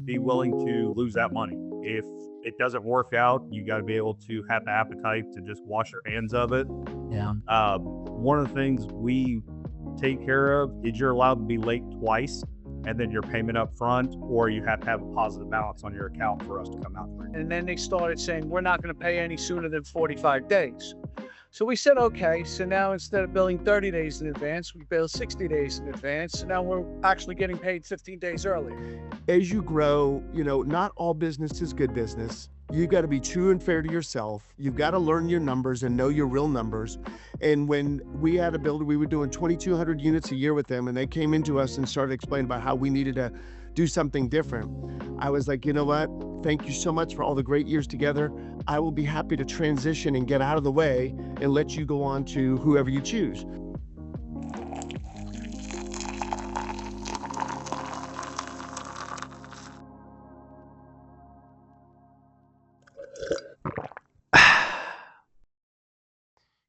be willing to lose that money. If it doesn't work out, you got to be able to have the appetite to just wash your hands of it. Yeah. One of the things we take care of is you're allowed to be late twice and then your payment up front, or you have to have a positive balance on your account for us to come out for you. And then they started saying, we're not going to pay any sooner than 45 days. So we said, okay. So now instead of billing 30 days in advance, we bill 60 days in advance. So now we're actually getting paid 15 days early. As you grow, not all business is good business. You got to be true and fair to yourself. You've got to learn your numbers and know your real numbers. And when we had a builder, we were doing 2,200 units a year with them, and they came into us and started explaining about how we needed to do something different. I was like, you know what? Thank you so much for all the great years together. I will be happy to transition and get out of the way and let you go on to whoever you choose.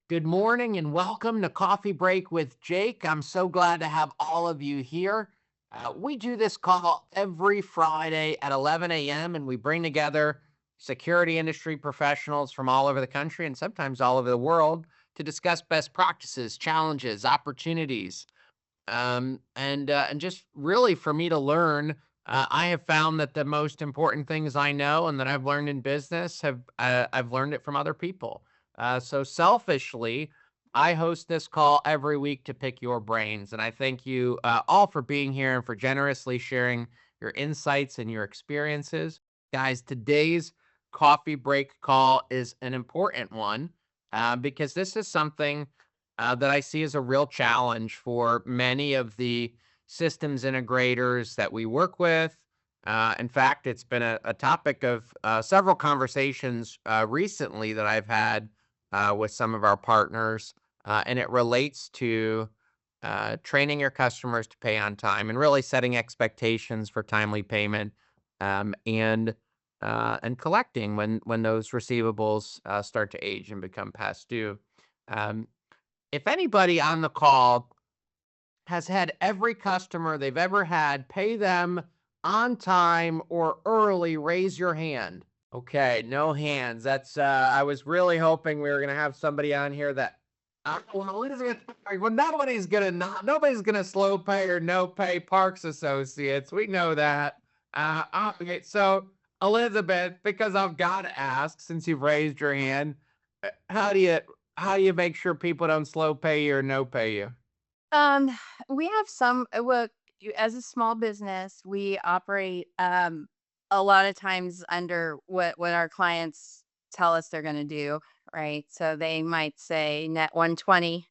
Good morning and welcome to Coffee Break with Jake. I'm so glad to have all of you here. We do this call every Friday at 11 a.m. and we bring together security industry professionals from all over the country and sometimes all over the world to discuss best practices, challenges, opportunities, and just really for me to learn. I have found that the most important things I know and that I've learned in business I've learned it from other people. So selfishly, I host this call every week to pick your brains. And I thank you all for being here and for generously sharing your insights and your experiences. Guys, today's coffee break call is an important one because this is something that I see as a real challenge for many of the systems integrators that we work with. In fact, it's been a topic of several conversations recently that I've had with some of our partners, and it relates to training your customers to pay on time and really setting expectations for timely payment and collecting when those receivables start to age and become past due. If anybody on the call has had every customer they've ever had pay them on time or early, raise your hand. Okay, no hands. That's I was really hoping we were gonna have somebody on here that nobody's gonna slow pay or no pay Parks Associates. We know that. Okay, so Elizabeth, because I've got to ask, since you've raised your hand, how do you make sure people don't slow pay you or no pay you? Um, we have some, as a small business, we operate a lot of times under what our clients tell us they're going to do, right? So they might say net 120,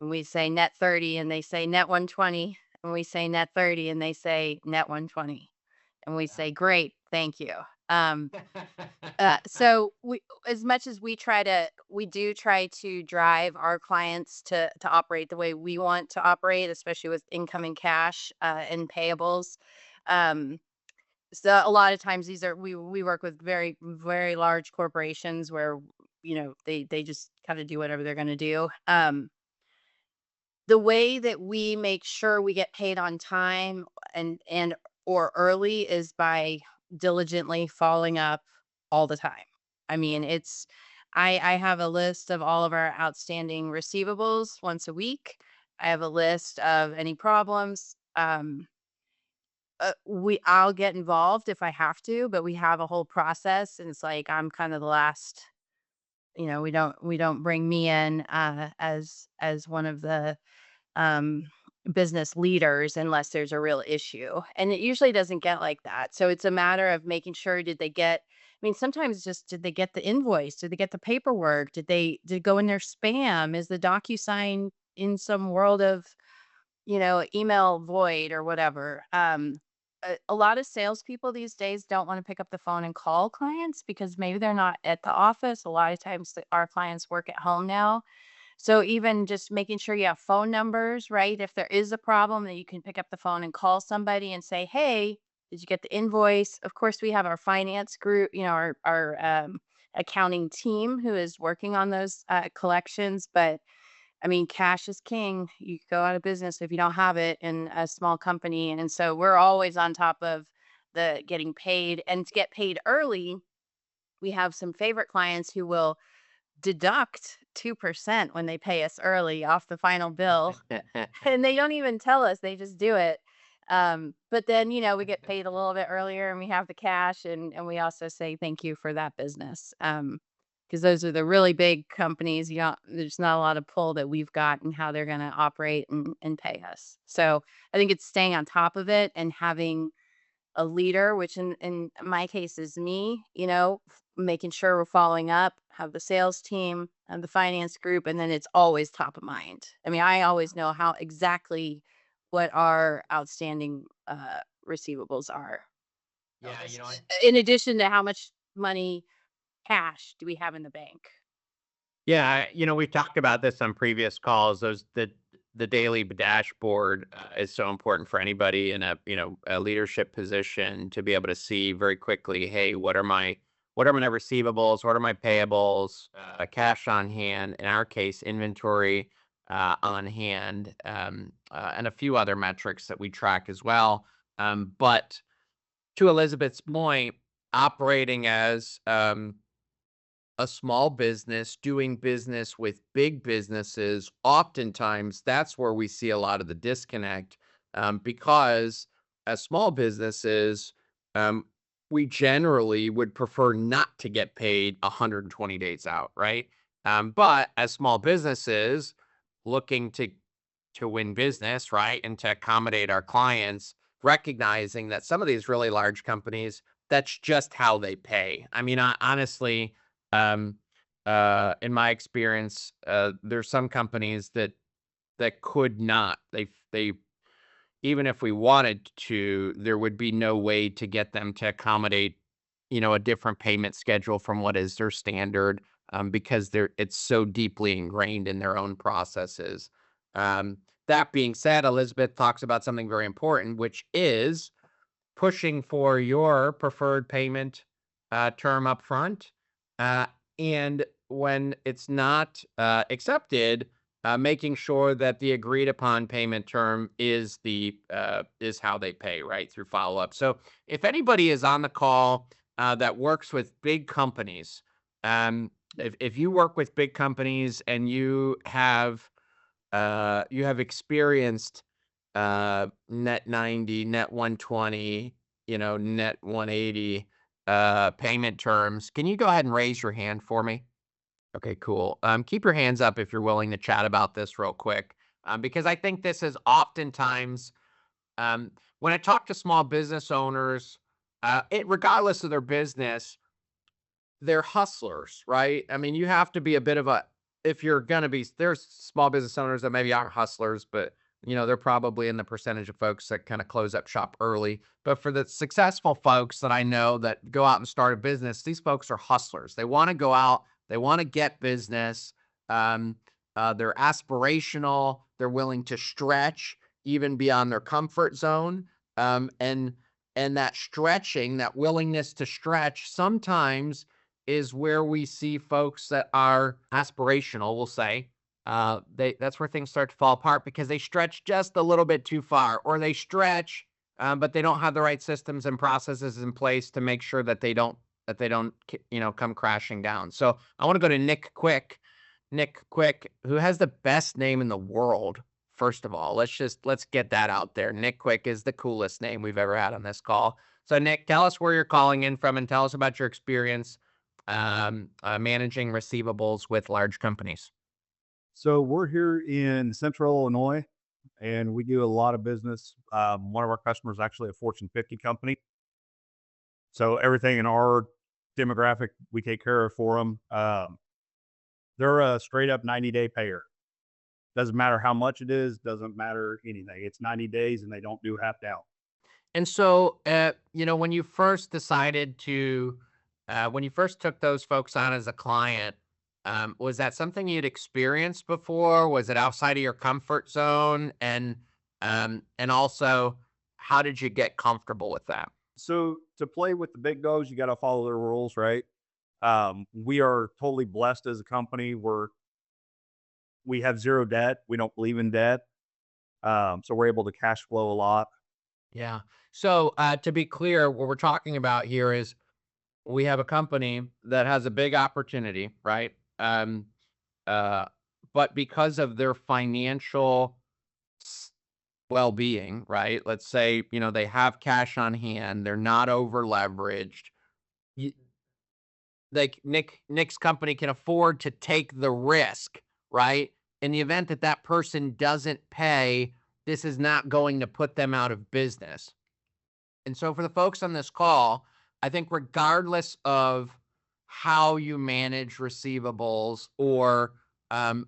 and we say net 30, and they say net 120, and we say net 30, and they say net 120, and we say great, thank you. Um, so as much as we do try to drive our clients to operate the way we want to operate, especially with incoming cash and payables. Um, so a lot of times we work with very, very large corporations where, they just kind of do whatever they're going to do. The way that we make sure we get paid on time and or early is by diligently following up all the time. I mean, I have a list of all of our outstanding receivables once a week. I have a list of any problems. I'll get involved if I have to, but we have a whole process, and it's like I'm kind of the last. We don't bring me in as one of the um, business leaders unless there's a real issue. And it usually doesn't get like that. So it's a matter of making sure, sometimes just did they get the invoice? Did they get the paperwork? Did it go in their spam? Is the DocuSign in some world of, email void or whatever? A lot of salespeople these days don't want to pick up the phone and call clients because maybe they're not at the office. A lot of times our clients work at home now. So even just making sure you have phone numbers, right? If there is a problem, that you can pick up the phone and call somebody and say, "Hey, did you get the invoice?" Of course, we have our finance group, our accounting team who is working on those collections. But I mean, cash is king. You go out of business if you don't have it in a small company, and so we're always on top of the getting paid. And to get paid early, we have some favorite clients who will deduct 2% when they pay us early off the final bill. And they don't even tell us, they just do it. But then, we get paid a little bit earlier and we have the cash, and we also say thank you for that business. Because those are the really big companies. There's not a lot of pull that we've got in how they're going to operate and pay us. So I think it's staying on top of it and having a leader, which in my case is me, making sure we're following up, have the sales team and the finance group, and then it's always top of mind. I mean, I always know how exactly what our outstanding receivables are. Yeah, In addition to how much money cash do we have in the bank? Yeah, we've talked about this on previous calls. The daily dashboard is so important for anybody in a leadership position to be able to see very quickly, hey, what are my receivables, what are my payables, cash on hand, in our case, inventory on hand, and a few other metrics that we track as well. But to Elizabeth's point, operating as a small business doing business with big businesses, oftentimes that's where we see a lot of the disconnect, because as small businesses, we generally would prefer not to get paid 120 days out, right? But as small businesses looking to win business, right, and to accommodate our clients, recognizing that some of these really large companies, that's just how they pay. I mean, honestly, um, in my experience, there's some companies that could not. They even if we wanted to, there would be no way to get them to accommodate, a different payment schedule from what is their standard, because it's so deeply ingrained in their own processes. That being said, Elizabeth talks about something very important, which is pushing for your preferred payment term up front. And when it's not accepted, making sure that the agreed upon payment term is how they pay, right, through follow up. So if anybody is on the call that works with big companies, if you work with big companies and you have experienced net 90, net 120, net 180 payment terms, can you go ahead and raise your hand for me? Okay, cool. Keep your hands up if you're willing to chat about this real quick, because I think this is oftentimes, when I talk to small business owners, regardless of their business, they're hustlers, right? I mean, you have to be a bit of if you're going to be, there's small business owners that maybe aren't hustlers, but they're probably in the percentage of folks that kind of close up shop early. But for the successful folks that I know that go out and start a business, these folks are hustlers. They want to go out, they want to get business. They're aspirational. They're willing to stretch even beyond their comfort zone. And that stretching, that willingness to stretch, sometimes is where we see folks that are aspirational, we'll say. That's where things start to fall apart, because they stretch just a little bit too far, or they stretch, but they don't have the right systems and processes in place to make sure that they don't come crashing down. So I want to go to Nick Quick. Nick Quick, who has the best name in the world. First of all, let's get that out there. Nick Quick is the coolest name we've ever had on this call. So Nick, tell us where you're calling in from and tell us about your experience managing receivables with large companies. So we're here in Central Illinois, and we do a lot of business. One of our customers is actually a Fortune 50 company. So everything in our demographic, we take care of for them. They're a straight up 90-day payer. Doesn't matter how much it is, doesn't matter anything. It's 90 days and they don't do half down. And so, when you first decided when you first took those folks on as a client, was that something you'd experienced before? Was it outside of your comfort zone? And also, how did you get comfortable with that? So to play with the big dogs, you got to follow their rules, right? We are totally blessed as a company. We have zero debt. We don't believe in debt. So we're able to cash flow a lot. Yeah. So to be clear, what we're talking about here is we have a company that has a big opportunity, right? Uh, but because of their financial s- well-being, right? Let's say, they have cash on hand, they're not over leveraged. Like Nick's company can afford to take the risk, right? In the event that that person doesn't pay, this is not going to put them out of business. And so for the folks on this call, I think regardless of how you manage receivables or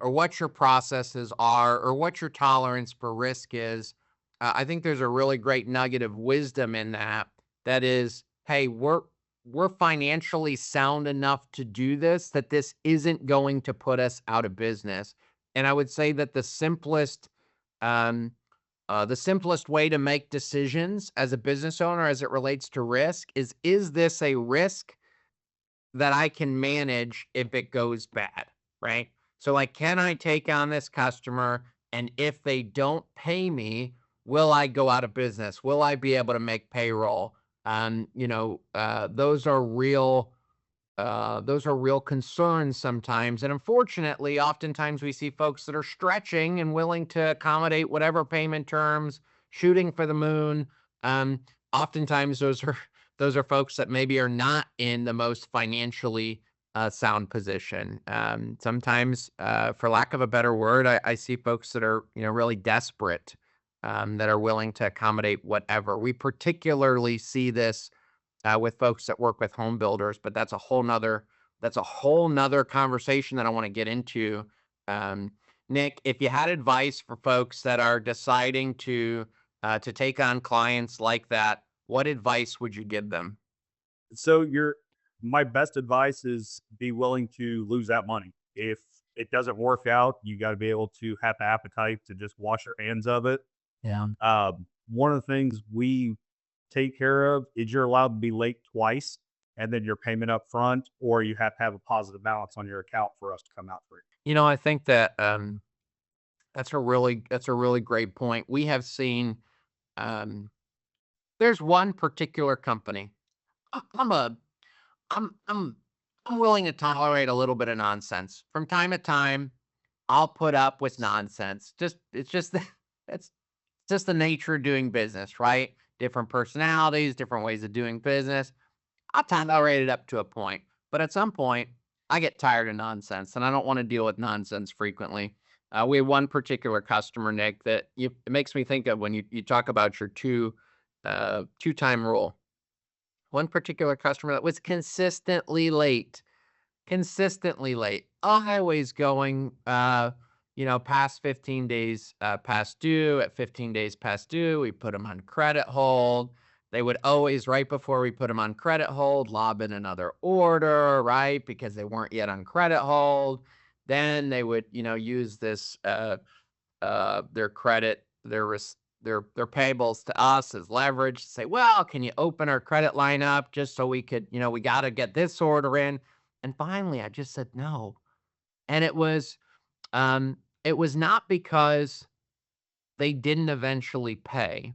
what your processes are or what your tolerance for risk is, I think there's a really great nugget of wisdom in that. That is, hey, we're financially sound enough to do this, that this isn't going to put us out of business. And I would say that um, the simplest way to make decisions as a business owner as it relates to risk is this a risk that I can manage if it goes bad, right? So, like, can I take on this customer? And if they don't pay me, will I go out of business? Will I be able to make payroll? Those are real concerns sometimes. And unfortunately, oftentimes we see folks that are stretching and willing to accommodate whatever payment terms, shooting for the moon. Um, Oftentimes those are folks that maybe are not in the most financially sound position. Sometimes, for lack of a better word, I see folks that are, really desperate, that are willing to accommodate whatever. We particularly see this with folks that work with home builders, but that's a whole nother conversation that I want to get into. Um, Nick, if you had advice for folks that are deciding to take on clients like that, what advice would you give them? So my best advice is be willing to lose that money. If it doesn't work out, you got to be able to have the appetite to just wash your hands of it. Yeah. One of the things we take care of is you're allowed to be late twice and then your payment up front, or you have to have a positive balance on your account for us to come out for you. I think that that's a really great point. We have seen um, there's one particular company. I- I'm a I'm I'm I'm willing to tolerate a little bit of nonsense. From time to time, I'll put up with nonsense. It's just it's just the nature of doing business, right? Different personalities, different ways of doing business. I'll tolerate it up to a point, but at some point, I get tired of nonsense, and I don't want to deal with nonsense frequently. We have one particular customer, Nick, that it makes me think of when you talk about your two-time rule. One particular customer that was consistently late, always going, past 15 days past due. At 15 days past due, we put them on credit hold. They would always, right before we put them on credit hold, lob in another order, right? Because they weren't yet on credit hold. Then they would, use this, their credit, their payables to us as leverage to say, well, can you open our credit line up just so we could, we got to get this order in. And finally, I just said no. And it was not because they didn't eventually pay.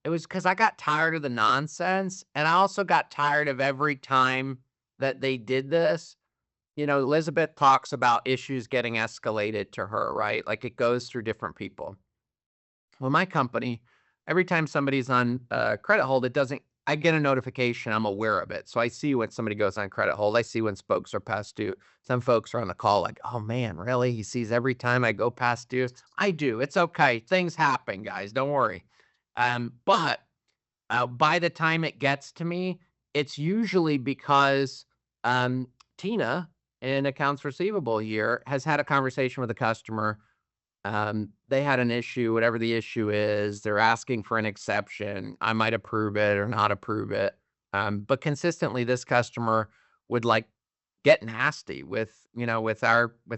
It was because I got tired of the nonsense. And I also got tired of every time that they did this. Elizabeth talks about issues getting escalated to her, right? Like it goes through different people. Well, my company, every time somebody's on credit hold, I get a notification. I'm aware of it. So I see when somebody goes on credit hold. I see when folks are past due. Some folks are on the call like, oh man, really? He sees every time I go past due. I do. It's okay. Things happen, guys. Don't worry. But by the time it gets to me, it's usually because Tina in accounts receivable here has had a conversation with a customer. They had an issue, whatever the issue is, they're asking for an exception. I might approve it or not approve it. But consistently this customer would like get nasty with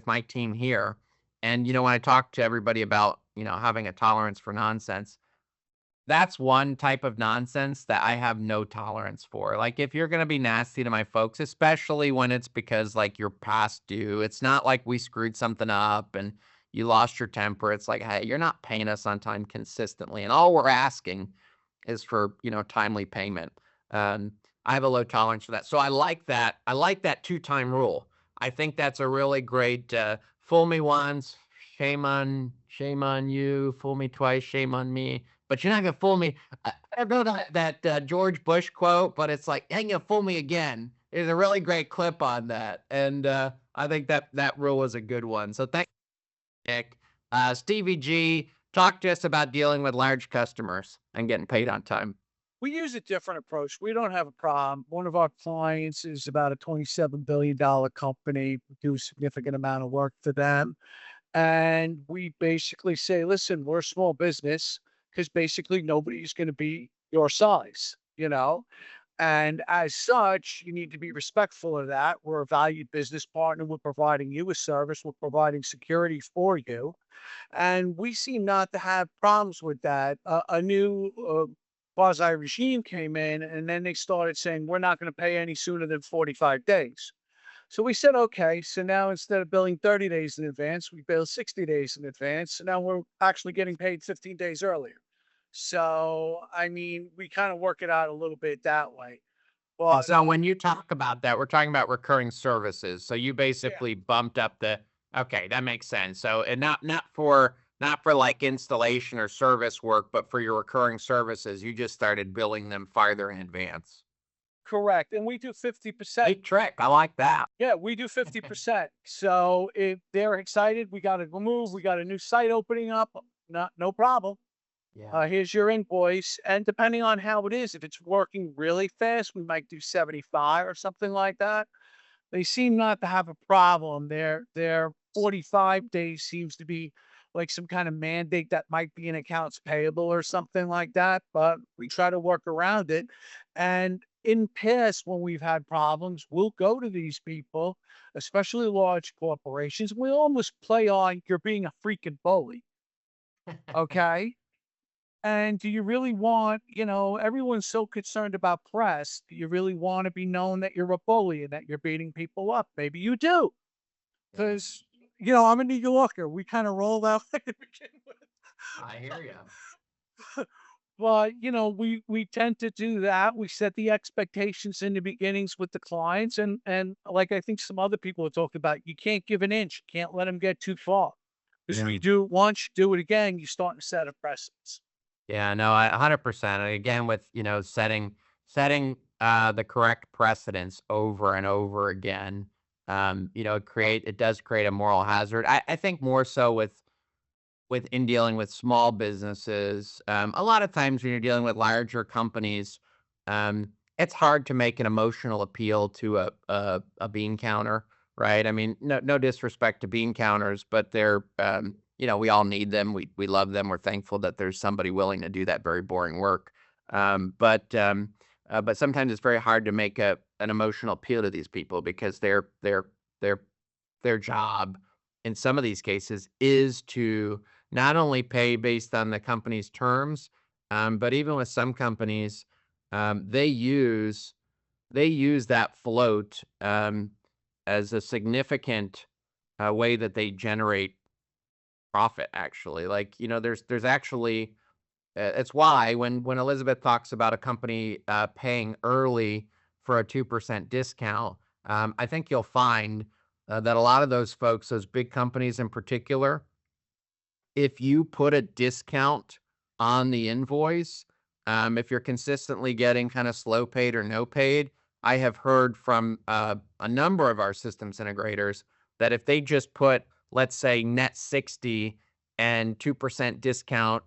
my team here. And when I talk to everybody about, having a tolerance for nonsense, that's one type of nonsense that I have no tolerance for. Like, if you're gonna be nasty to my folks, especially when it's because, like, you're past due, it's not like we screwed something up and you lost your temper. It's like, "Hey, you're not paying us on time consistently, and all we're asking is for, timely payment. I have a low tolerance for that. So I like that. I like that 2-time rule. I think that's a really great, fool me once, shame on you. Fool me twice, shame on me. But you're not gonna fool me. I don't know that George Bush quote, but it's like, "Ain't gonna fool me again." There's a really great clip on that, and I think that rule is a good one. So thank you, Nick. Stevie G, talk to us about dealing with large customers and getting paid on time. We use a different approach. We don't have a problem. One of our clients is about a $27 billion company. We do a significant amount of work for them. And we basically say, listen, we're a small business because basically nobody's going to be your size, you know? And as such, you need to be respectful of that. We're a valued business partner. We're providing you a service. We're providing security for you. And we seem not to have problems with that. A new quasi regime came in, and then they started saying, we're not going to pay any sooner than 45 days. So we said, okay. So now instead of billing 30 days in advance, we bill 60 days in advance. So now we're actually getting paid 15 days earlier. So, I mean, we kind of work it out a little bit that way. And But so when you talk about that, we're talking about recurring services. So you yeah, basically bumped up the, okay, that makes sense. So, and not for like installation or service work, but for your recurring services, you just started billing them farther in advance. correct. And we do 50%. Big trick. I like that. Yeah, we do 50%. So if they're excited, we got to move. We got a new site opening up. No problem. Yeah. Here's your invoice. And depending on how it is, if it's working really fast, we might do 75 or something like that. They seem not to have a problem. Their 45 days seems to be like some kind of mandate that might be in accounts payable or something like that, but we try to work around it. And in past, when we've had problems, we'll go to these people, especially large corporations. We almost play on you're being a freaking bully. Okay. And do you really want, everyone's so concerned about press. Do you really want to be known that you're a bully and that you're beating people up? Maybe you do. Yeah. Because, I'm a New Yorker. We kind of roll that way to begin with. I hear you. But, we tend to do that. We set the expectations in the beginnings with the clients. And like I think some other people have talked about, you can't give an inch. You can't let them get too far. Because if you do it once, you do it again, you start to set a precedence. Yeah, no, 100%. And again, with, setting the correct precedents over and over again, it does create a moral hazard. I think more so in dealing with small businesses. A lot of times when you're dealing with larger companies, it's hard to make an emotional appeal to a bean counter, right? I mean, no disrespect to bean counters, but they're we all need them. We love them. We're thankful that there's somebody willing to do that very boring work. But sometimes it's very hard to make an emotional appeal to these people because their job in some of these cases is to not only pay based on the company's terms, but even with some companies, they use that float as a significant way that they generate profit. Actually, like there's actually it's why when Elizabeth talks about a company paying early for a 2% discount, I think you'll find that a lot of those folks, those big companies in particular, if you put a discount on the invoice, if you're consistently getting kind of slow paid or no paid, I have heard from a number of our systems integrators that if they just put, let's say, net 60 and 2% discount,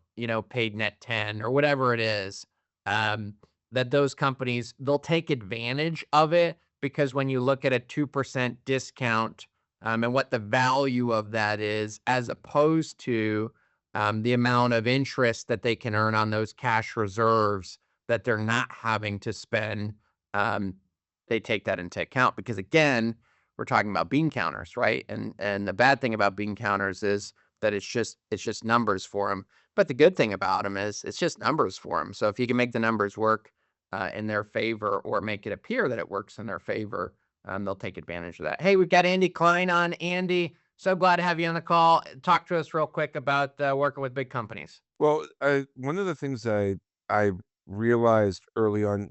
paid net 10 or whatever it is, that those companies, they'll take advantage of it because when you look at a 2% discount and what the value of that is, as opposed to the amount of interest that they can earn on those cash reserves that they're not having to spend, they take that into account because, again, we're talking about bean counters, right? And the bad thing about bean counters is that it's just numbers for them. But the good thing about them is it's just numbers for them. So if you can make the numbers work in their favor or make it appear that it works in their favor, they'll take advantage of that. Hey, we've got Andy Klein on. Andy, so glad to have you on the call. Talk to us real quick about working with big companies. Well, one of the things I realized early on.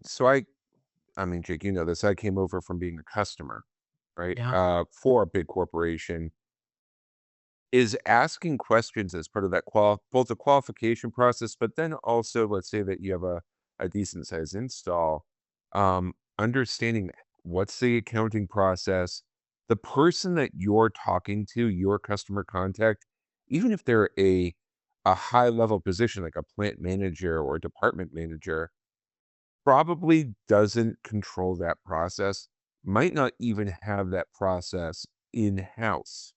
I mean, Jake, you know this. I came over from being a customer, right? Yeah. For a big corporation, is asking questions as part of that both the qualification process, but then also, let's say that you have a decent sized install, understanding what's the accounting process, the person that you're talking to, your customer contact, even if they're a high level position like a plant manager or department manager, probably doesn't control that process, might not even have that process in house.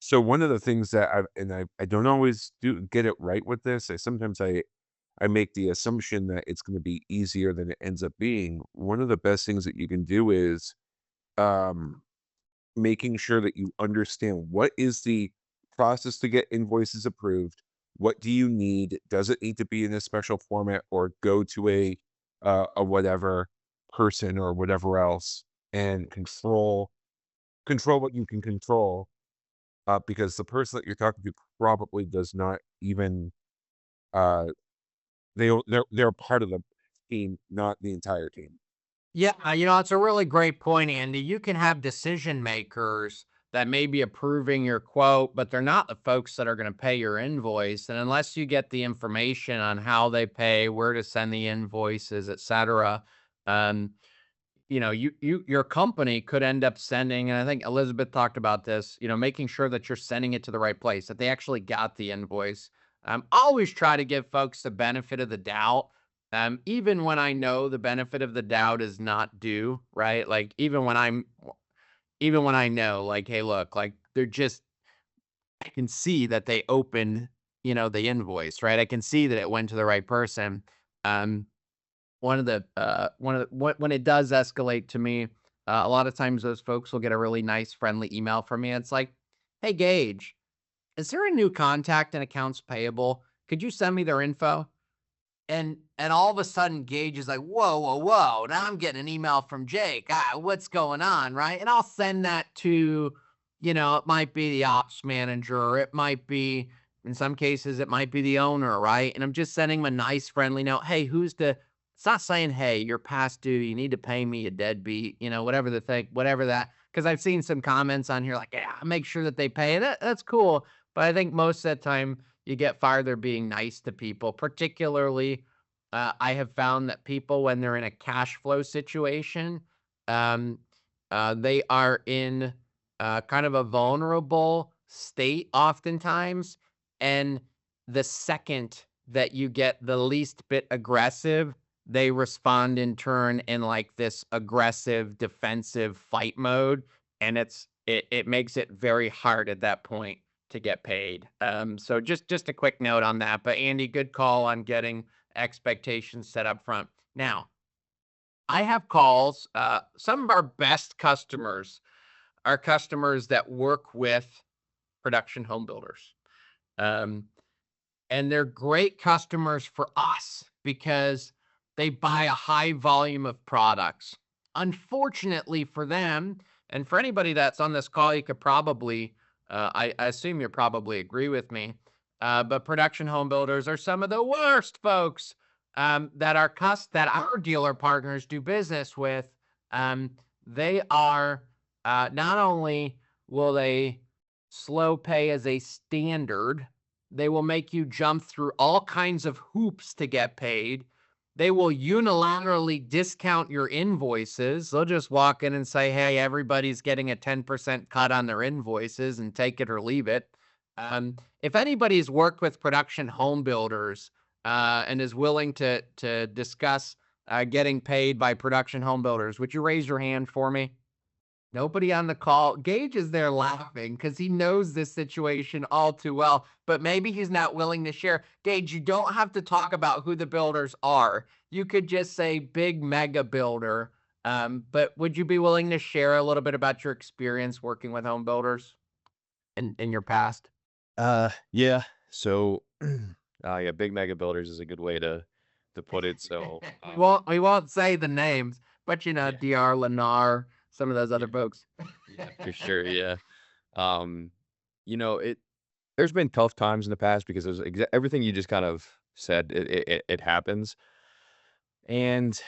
So one of the things that I don't always get it right with this. I make the assumption that it's going to be easier than it ends up being. One of the best things that you can do is um, making sure that you understand what is the process to get invoices approved. What do you need? Does it need to be in a special format or go to a whatever person or whatever else and control what you can control, because the person that you're talking to probably does not even uh they're part of the team, not the entire team. Yeah, it's a really great point, Andy. You can have decision makers that may be approving your quote, but they're not the folks that are going to pay your invoice. And unless you get the information on how they pay, where to send the invoices, et cetera, um, your company could end up sending, and I think Elizabeth talked about this, making sure that you're sending it to the right place, that they actually got the invoice. Always try to give folks the benefit of the doubt. Even when I know the benefit of the doubt is not due, right? Like even when I know, like, hey, look, like I can see that they opened, the invoice, right? I can see that it went to the right person. Um, when it does escalate to me, a lot of times those folks will get a really nice, friendly email from me. It's like, hey, Gage, is there a new contact in accounts payable? Could you send me their info? And all of a sudden, Gage is like, whoa, whoa, whoa. Now I'm getting an email from Jake. What's going on? Right. And I'll send that to, it might be the ops manager, or it might be, in some cases, it might be the owner. Right. And I'm just sending him a nice, friendly note. Hey, it's not saying, hey, you're past due. You need to pay me, a deadbeat, whatever the thing, whatever that. Because I've seen some comments on here like, yeah, make sure that they pay. That's cool. But I think most of the time, you get farther being nice to people. Particularly, I have found that people, when they're in a cash flow situation, um, they are in kind of a vulnerable state oftentimes. And the second that you get the least bit aggressive, they respond in turn in like this aggressive defensive fight mode. And it makes it very hard at that point to get paid. So just a quick note on that. But Andy, good call on getting expectations set up front. Now, I have calls. Some of our best customers are customers that work with production home builders. Um, and they're great customers for us because they buy a high volume of products. Unfortunately for them, and for anybody that's on this call, you could probably, I assume you probably agree with me, but production home builders are some of the worst folks that our dealer partners do business with. Um, they are not only will they slow pay as a standard, they will make you jump through all kinds of hoops to get paid. They will unilaterally discount your invoices. They'll just walk in and say, hey, everybody's getting a 10% cut on their invoices and take it or leave it. If anybody's worked with production home builders and is willing to discuss getting paid by production home builders, would you raise your hand for me? Nobody on the call. Gage is there laughing because he knows this situation all too well, but maybe he's not willing to share. Gage, you don't have to talk about who the builders are. You could just say big mega builder. But would you be willing to share a little bit about your experience working with home builders in your past? Yeah. So, yeah, big mega builders is a good way to put it. So, We won't say the names, but yeah, DR, Lennar, some of those other yeah, folks. yeah, for sure. Yeah. Um, it there's been tough times in the past because there's everything you just kind of said. It happens. and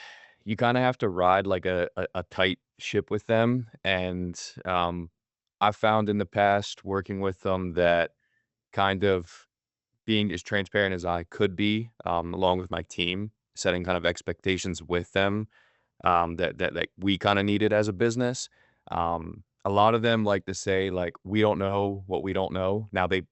you kind of have to ride like a tight ship with them. And I found in the past working with them that kind of being as transparent as I could be, along with my team, setting kind of expectations with them, that we kind of needed as a business. A lot of them like to say like, we don't know what we don't know. Now they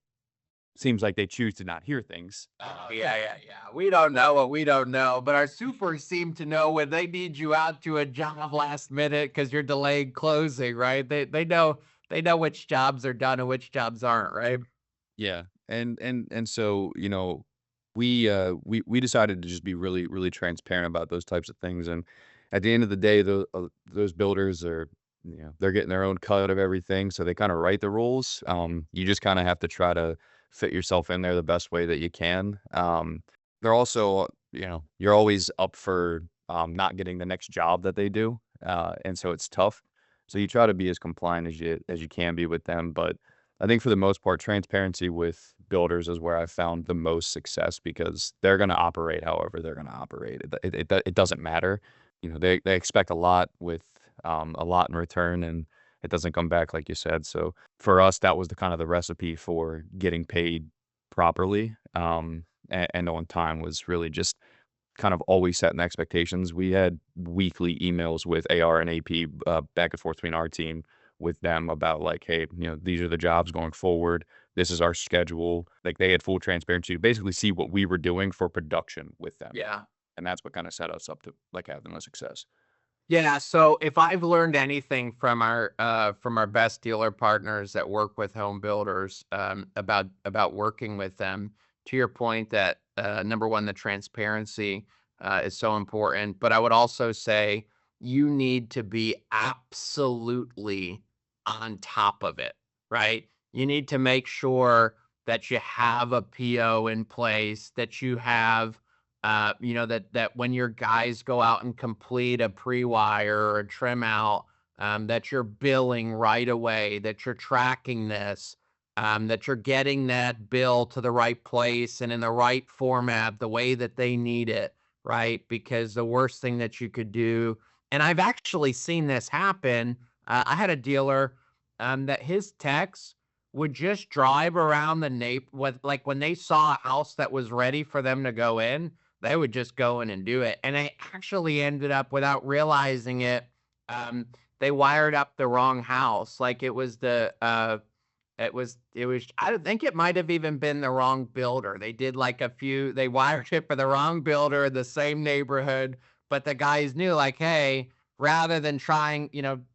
seems like they choose to not hear things. Oh, yeah. We don't know what we don't know, but our supers seem to know when they need you out to a job last minute because you're delayed closing, right? They know which jobs are done and which jobs aren't, right? Yeah. And so, we decided to just be really, really transparent about those types of things. And at the end of the day, those builders are, they're getting their own cut of everything. So they kind of write the rules. You just kind of have to try to fit yourself in there the best way that you can. They're also, you're always up for not getting the next job that they do. And so it's tough. So you try to be as compliant as you can be with them. But I think for the most part, transparency with builders is where I found the most success because they're going to operate however they're going to operate. It doesn't matter. They expect a lot with a lot in return, and it doesn't come back like you said. So for us, that was the kind of the recipe for getting paid properly, and on time was really just kind of always setting expectations. We had weekly emails with AR and AP back and forth between our team with them about like, hey, these are the jobs going forward. This is our schedule. Like they had full transparency to basically see what we were doing for production with them. Yeah. And that's what kind of set us up to like having a success. Yeah, so if I've learned anything from our best dealer partners that work with home builders, about working with them, to your point that number one, the transparency is so important, but I would also say you need to be absolutely on top of it, right? You need to make sure that you have a PO in place, that you have that when your guys go out and complete a pre-wire or a trim out, that you're billing right away, that you're tracking this, that you're getting that bill to the right place and in the right format, the way that they need it, right? Because the worst thing that you could do, and I've actually seen this happen. I had a dealer that his techs would just drive around the with like when they saw a house that was ready for them to go in, they would just go in and do it. And they actually ended up, without realizing it, they wired up the wrong house. Like I don't think it might have even been the wrong builder. They did like they wired it for the wrong builder in the same neighborhood, but the guys knew like, hey, rather than trying,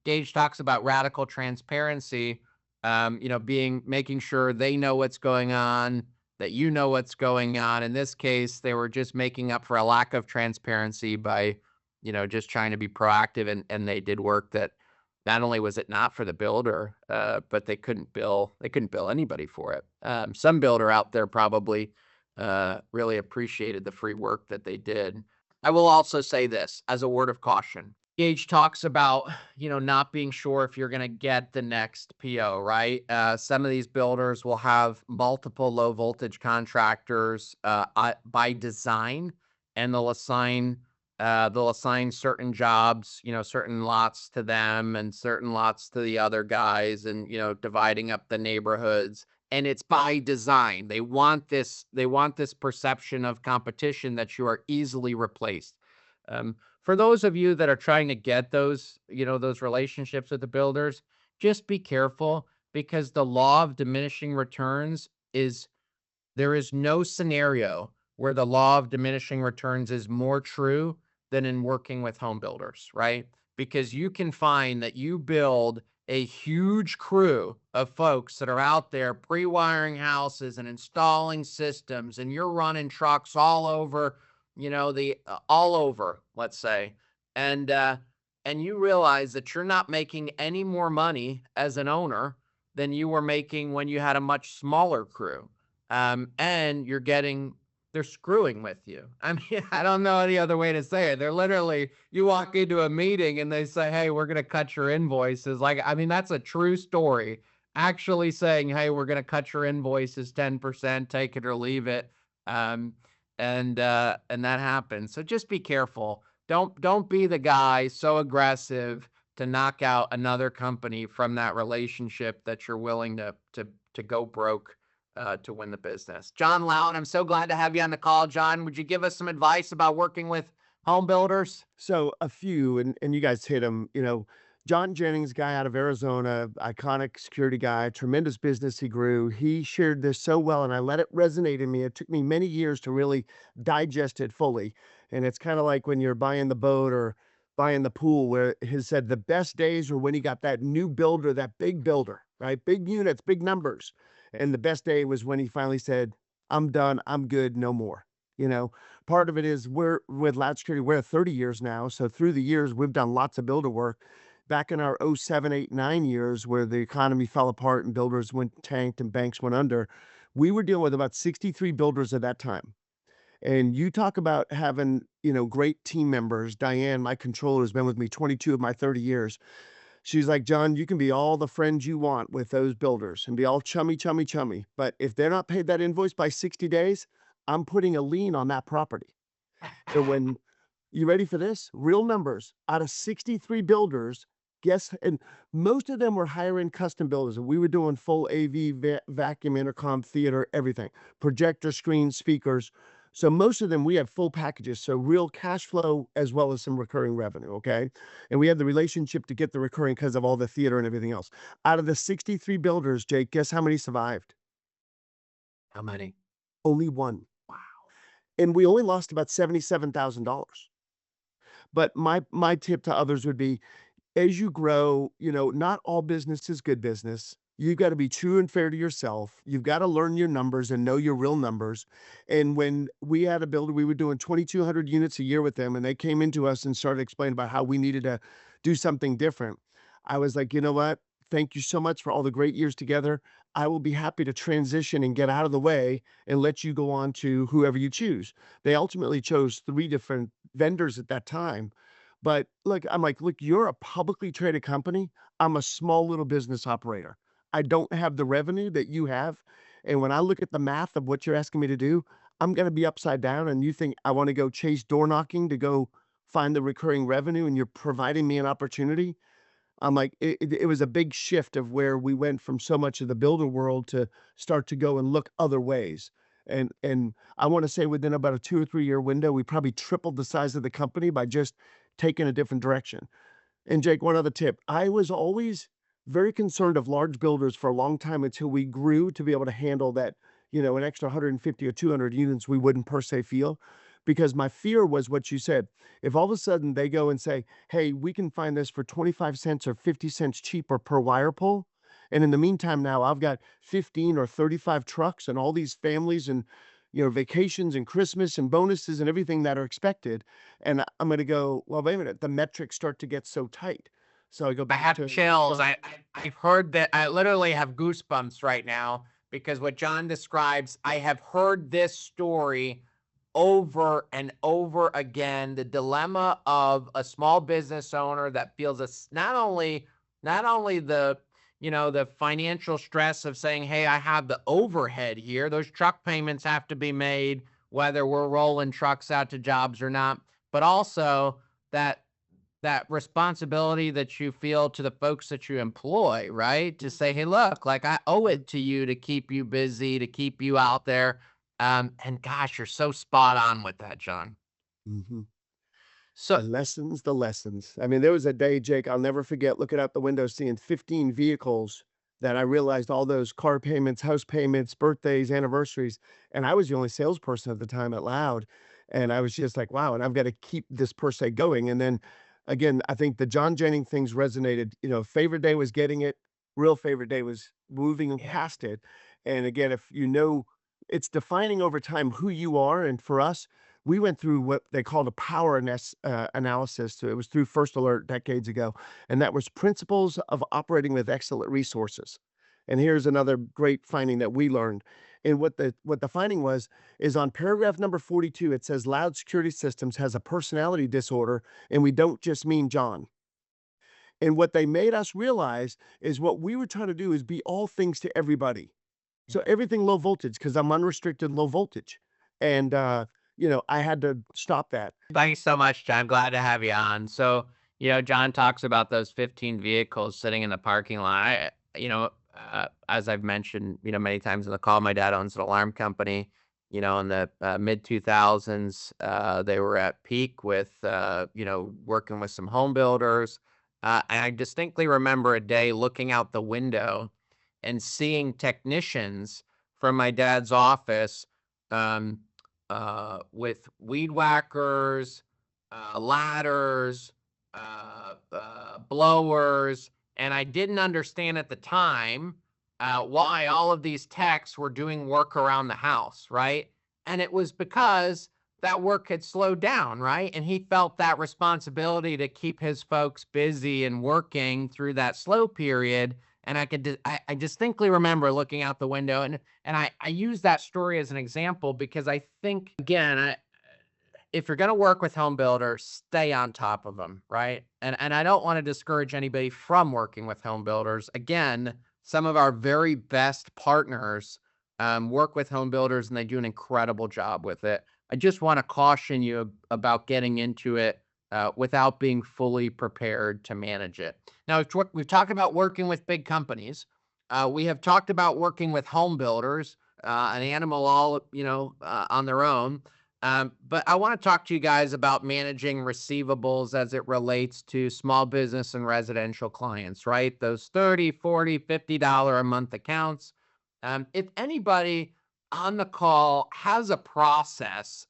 Gage talks about radical transparency, making sure they know what's going on, that you know what's going on. In this case, they were just making up for a lack of transparency by, just trying to be proactive. And they did work that not only was it not for the builder, but they couldn't bill anybody for it. Some builder out there probably really appreciated the free work that they did. I will also say this as a word of caution. Gage talks about, not being sure if you're going to get the next PO, right? Some of these builders will have multiple low voltage contractors by design, and they'll assign certain jobs, certain lots to them and certain lots to the other guys, and, dividing up the neighborhoods. And it's by design. They want this perception of competition that you are easily replaced. For those of you that are trying to get those relationships with the builders, just be careful, because the law of diminishing returns there is no scenario where the law of diminishing returns is more true than in working with home builders, right? Because you can find that you build a huge crew of folks that are out there pre-wiring houses and installing systems, and you're running trucks all over, all over, let's say, and you realize that you're not making any more money as an owner than you were making when you had a much smaller crew, and they're screwing with you. I mean, I don't know any other way to say it. They're literally, you walk into a meeting and they say, hey, we're going to cut your invoices. Like, I mean, that's a true story. Actually saying, hey, we're going to cut your invoices 10%, take it or leave it. and that happens. So just be careful. Don't be the guy so aggressive to knock out another company from that relationship that you're willing to go broke to win the business. John Loudon, I'm so glad to have you on the call. John, would you give us some advice about working with home builders? So a few, and you guys hit them, John Jennings, guy out of Arizona, iconic security guy, tremendous business he grew. He shared this so well, and I let it resonate in me. It took me many years to really digest it fully. And it's kind of like when you're buying the boat or buying the pool, where he said the best days were when he got that new builder, that big builder, right? Big units, big numbers. And the best day was when he finally said, I'm done, I'm good, no more. You know, part of it is we're with Loud Security, we're at 30 years now. So through the years, we've done lots of builder work. Back in our '07, '08, '09 years, where the economy fell apart and builders went tanked and banks went under, we were dealing with about 63 builders at that time. And you talk about having, great team members. Diane, my controller, has been with me 22 of my 30 years. She's like, John, you can be all the friends you want with those builders and be all chummy, chummy, chummy. But if they're not paid that invoice by 60 days, I'm putting a lien on that property. And when you ready for this? Real numbers. Out of 63 builders, guess, and most of them were higher end custom builders. And we were doing full AV, vacuum, intercom, theater, everything, projector screens, speakers. So most of them, we have full packages. So real cash flow as well as some recurring revenue. Okay. And we have the relationship to get the recurring because of all the theater and everything else. Out of the 63 builders, Jake, guess how many survived? How many? Only one. Wow. And we only lost about $77,000. But my tip to others would be, as you grow, not all business is good business. You've got to be true and fair to yourself. You've got to learn your numbers and know your real numbers. And when we had a builder, we were doing 2,200 units a year with them, and they came into us and started explaining about how we needed to do something different. I was like, you know what? Thank you so much for all the great years together. I will be happy to transition and get out of the way and let you go on to whoever you choose. They ultimately chose 3 different vendors at that time. But look, I'm like, look, you're a publicly traded company. I'm a small little business operator. I don't have the revenue that you have. And when I look at the math of what you're asking me to do, I'm going to be upside down. And you think I want to go chase door knocking to go find the recurring revenue, and you're providing me an opportunity. I'm like, it was a big shift of where we went from so much of the builder world to start to go and look other ways. And I want to say within about a 2 or 3 year window, we probably tripled the size of the company by just taking a different direction. And Jake, one other tip. I was always very concerned of large builders for a long time until we grew to be able to handle that, an extra 150 or 200 units we wouldn't per se feel. Because my fear was what you said. If all of a sudden they go and say, hey, we can find this for 25 cents or 50 cents cheaper per wire pull. And in the meantime, now I've got 15 or 35 trucks and all these families and, vacations and Christmas and bonuses and everything that are expected. And I'm going to go, well, wait a minute, the metrics start to get so tight. So I go I back have to chills. I've heard that. I literally have goosebumps right now because what John describes, I have heard this story over and over again. The dilemma of a small business owner that feels not only the the financial stress of saying, hey, I have the overhead here. Those truck payments have to be made, whether we're rolling trucks out to jobs or not, but also that responsibility that you feel to the folks that you employ, right? To say, hey, look, like I owe it to you to keep you busy, to keep you out there. And gosh, you're so spot on with that, John. Mhm. So The lessons. I mean, there was a day, Jake, I'll never forget looking out the window, seeing 15 vehicles that I realized all those car payments, house payments, birthdays, anniversaries. And I was the only salesperson at the time at Loud. And I was just like, wow, and I've got to keep this per se going. And then again, I think the John Jennings things resonated. Favorite day was getting it. Real favorite day was moving yeah, past it. And again, if it's defining over time who you are. And for us, we went through what they called a power analysis. So it was through First Alert decades ago. And that was principles of operating with excellent resources. And here's another great finding that we learned. And what the finding was is on paragraph number 42, it says Loud Security Systems has a personality disorder, and we don't just mean John. And what they made us realize is what we were trying to do is be all things to everybody. So everything low voltage, because I'm unrestricted low voltage. And I had to stop that. Thanks so much, John. Glad to have you on. So, John talks about those 15 vehicles sitting in the parking lot. As I've mentioned, many times in the call, my dad owns an alarm company. In the mid 2000s, they were at peak with, working with some home builders. And I distinctly remember a day looking out the window and seeing technicians from my dad's office, um, with weed whackers, ladders, blowers, and I didn't understand at the time why all of these techs were doing work around the house, right? And it was because that work had slowed down, right? And he felt that responsibility to keep his folks busy and working through that slow period. And I distinctly remember looking out the window, and I use that story as an example because I think, again, if you're going to work with home builders, stay on top of them, right? And I don't want to discourage anybody from working with home builders. Again, some of our very best partners work with home builders, and they do an incredible job with it. I just want to caution you about getting into it without being fully prepared to manage it. Now, we've talked about working with big companies. We have talked about working with home builders, an animal all, on their own. But I want to talk to you guys about managing receivables as it relates to small business and residential clients, right? Those $30, $40, $50 a month accounts. If anybody on the call has a process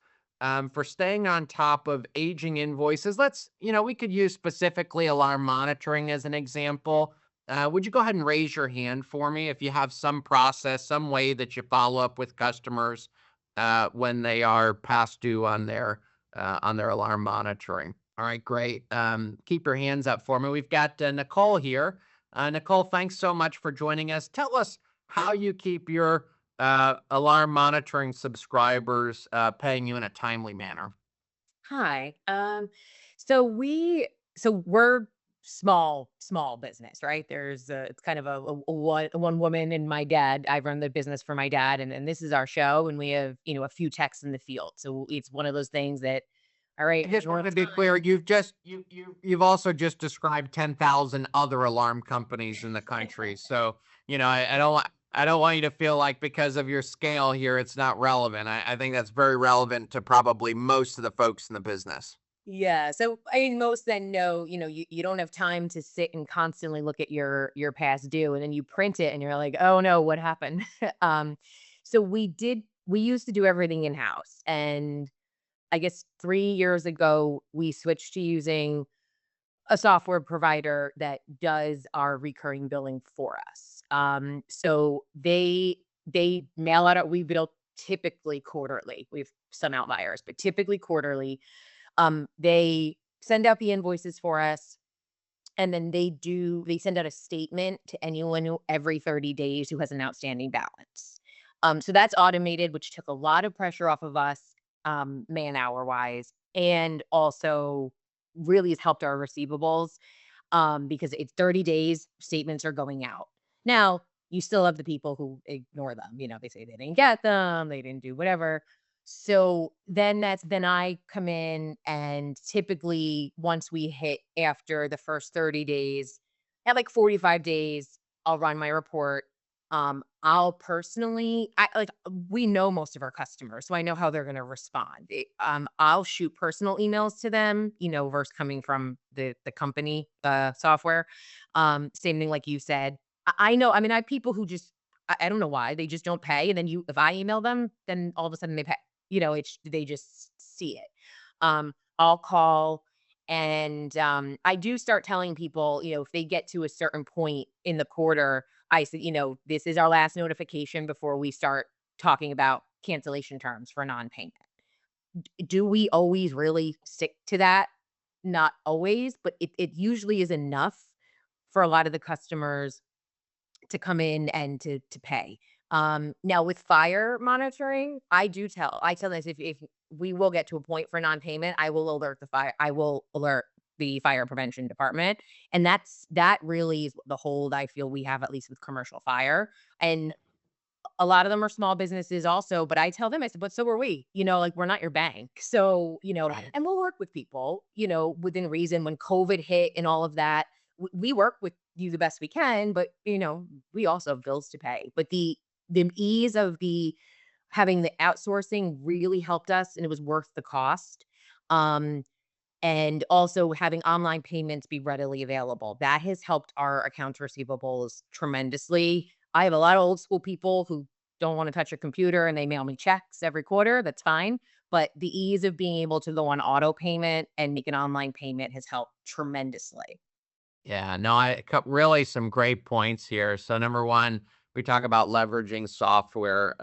for staying on top of aging invoices, we could use specifically alarm monitoring as an example. Would you go ahead and raise your hand for me if you have some process, some way that you follow up with customers when they are past due on their alarm monitoring? All right, great. Keep your hands up for me. We've got Nicole here. Nicole, thanks so much for joining us. Tell us how you keep your alarm monitoring subscribers paying you in a timely manner. Hi. So we're small business, right? It's kind of a one woman and my dad. I run the business for my dad, and this is our show, and we have, a few techs in the field. So it's one of those things that, all right. I just want to be clear. You've also just described 10,000 other alarm companies in the country. So, I don't want you to feel like because of your scale here, it's not relevant. I think that's very relevant to probably most of the folks in the business. Yeah. So I mean, most then know, you don't have time to sit and constantly look at your past due, and then you print it and you're like, oh no, what happened? So we used to do everything in house, and I guess 3 years ago we switched to using a software provider that does our recurring billing for us. So they mail out, we bill typically quarterly. We've some outliers, but typically quarterly. They send out the invoices for us, and then they send out a statement to anyone who every 30 days who has an outstanding balance. So that's automated, which took a lot of pressure off of us, man-hour wise, and also really has helped our receivables, because it's 30 days, statements are going out. Now, you still have the people who ignore them. They say they didn't get them, they didn't do whatever. So then I come in, and typically once we hit after the first 30 days, at like 45 days, I'll run my report. I'll personally, we know most of our customers, so I know how they're going to respond. I'll shoot personal emails to them, versus coming from the company, software. Same thing like you said. I know, I mean, I have people who just, I don't know why, they just don't pay. And then if I email them, then all of a sudden they pay. They just see it. I'll call, and I do start telling people, if they get to a certain point in the quarter, I said, this is our last notification before we start talking about cancellation terms for non-payment. Do we always really stick to that? Not always, but it usually is enough for a lot of the customers to come in and to pay. Now with fire monitoring, I tell this, if we will get to a point for non-payment, I will alert the fire prevention department. And that really is the hold I feel we have, at least with commercial fire. And a lot of them are small businesses also, but I tell them, I said, but so are we, like we're not your bank. So, Right. and we'll work with people, within reason. When COVID hit and all of that, we work with you the best we can, but we also have bills to pay. But the ease of having the outsourcing really helped us, and it was worth the cost. Um, and also having online payments be readily available. That has helped our accounts receivables tremendously. I have a lot of old school people who don't want to touch a computer and they mail me checks every quarter. That's fine. But the ease of being able to go on auto payment and make an online payment has helped tremendously. Yeah, no, really some great points here. So number one, we talk about leveraging software.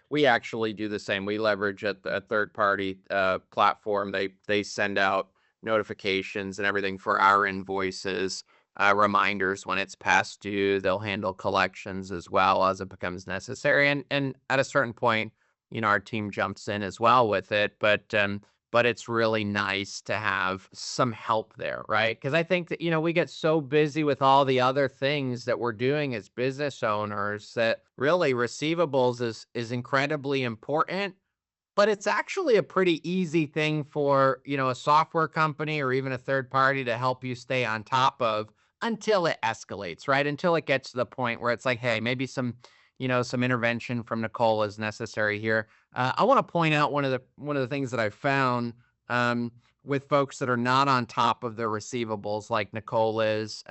We actually do the same. We leverage a third party platform. They send out notifications and everything for our invoices, reminders when it's past due. They'll handle collections as well as it becomes necessary. And at a certain point, our team jumps in as well with it. But it's really nice to have some help there, right? Because I think that, we get so busy with all the other things that we're doing as business owners that really receivables is incredibly important, but it's actually a pretty easy thing for, a software company or even a third party to help you stay on top of until it escalates, right? Until it gets to the point where it's like, hey, maybe some intervention from Nicole is necessary here. I want to point out one of the things that I found with folks that are not on top of their receivables like Nicole is.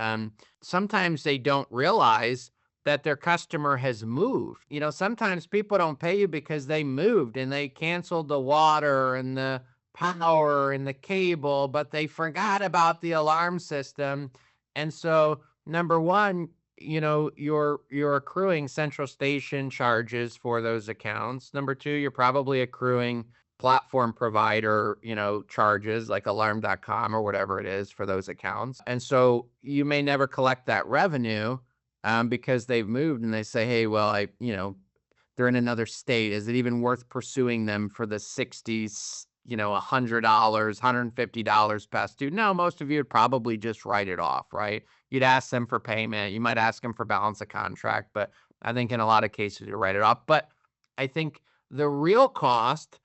Sometimes they don't realize that their customer has moved. Sometimes people don't pay you because they moved and they canceled the water and the power and the cable, but they forgot about the alarm system. And so, number one, you're accruing central station charges for those accounts. Number two, you're probably accruing platform provider, charges like alarm.com or whatever it is for those accounts. And so you may never collect that revenue because they've moved and they say, hey, well, they're in another state. Is it even worth pursuing them for the 60s, $100, $150 past due? No, most of you would probably just write it off, right? You'd ask them for payment. You might ask them for balance of contract, but I think in a lot of cases you write it off. But I think the real cost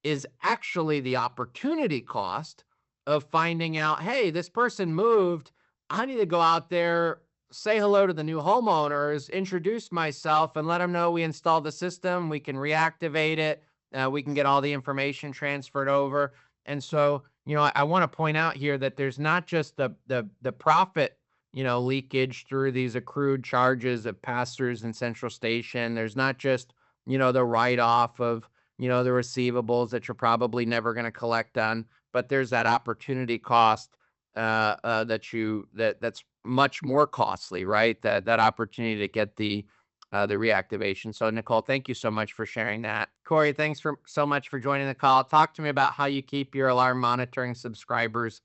is actually the opportunity cost of finding out, hey, this person moved. I need to go out there, say hello to the new homeowners, introduce myself, and let them know we installed the system. We can reactivate it. We can get all the information transferred over. And so, I want to point out here that there's not just the profit, leakage through these accrued charges of pass-throughs and central station. There's not just, the write-off of, the receivables that you're probably never going to collect on, but there's that opportunity cost that's much more costly, right? That opportunity to get the reactivation. So Nicole, thank you so much for sharing that. Corey, thanks so much for joining the call. Talk to me about how you keep your alarm monitoring subscribers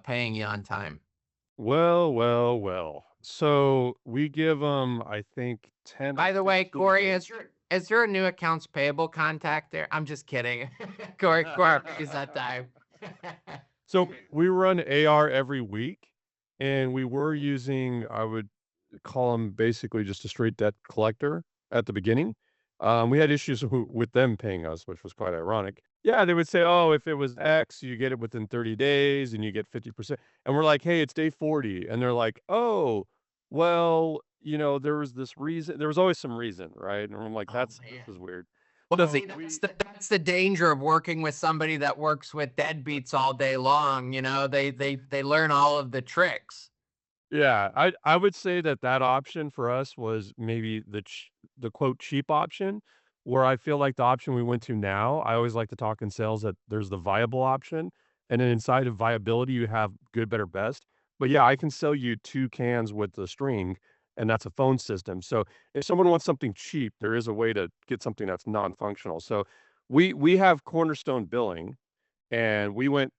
paying you on time. Well. So we give them, I think, 10. By the way, Corey, is there a new accounts payable contact there? I'm just kidding. Corey, is that time? So we run AR every week, and we were using, I would call them basically just a straight debt collector at the beginning. We had issues with them paying us, which was quite ironic. Yeah, they would say, oh, if it was X, you get it within 30 days and you get 50%. And we're like, hey, it's day 40. And they're like, oh, well, there was this reason. There was always some reason, right? And I'm like, this is weird. Well, see, that's the danger of working with somebody that works with deadbeats all day long. They learn all of the tricks. Yeah, I would say that option for us was maybe the quote cheap option, where I feel like the option we went to now, I always like to talk in sales that there's the viable option, and then inside of viability you have good, better, best. But yeah, I can sell you 2 cans with the string, and that's a phone system. So if someone wants something cheap, there is a way to get something that's non-functional. So we have Cornerstone billing, and we went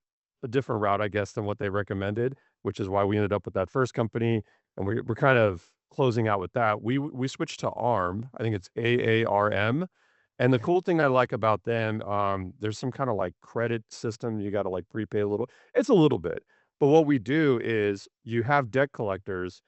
a different route, I guess, than what they recommended, which is why we ended up with that first company, and we're kind of closing out with that. We switched to ARM. I think it's AARM. And the cool thing I like about them, there's some kind of like credit system. You got to like prepay a little. It's a little bit. But what we do is you have debt collectors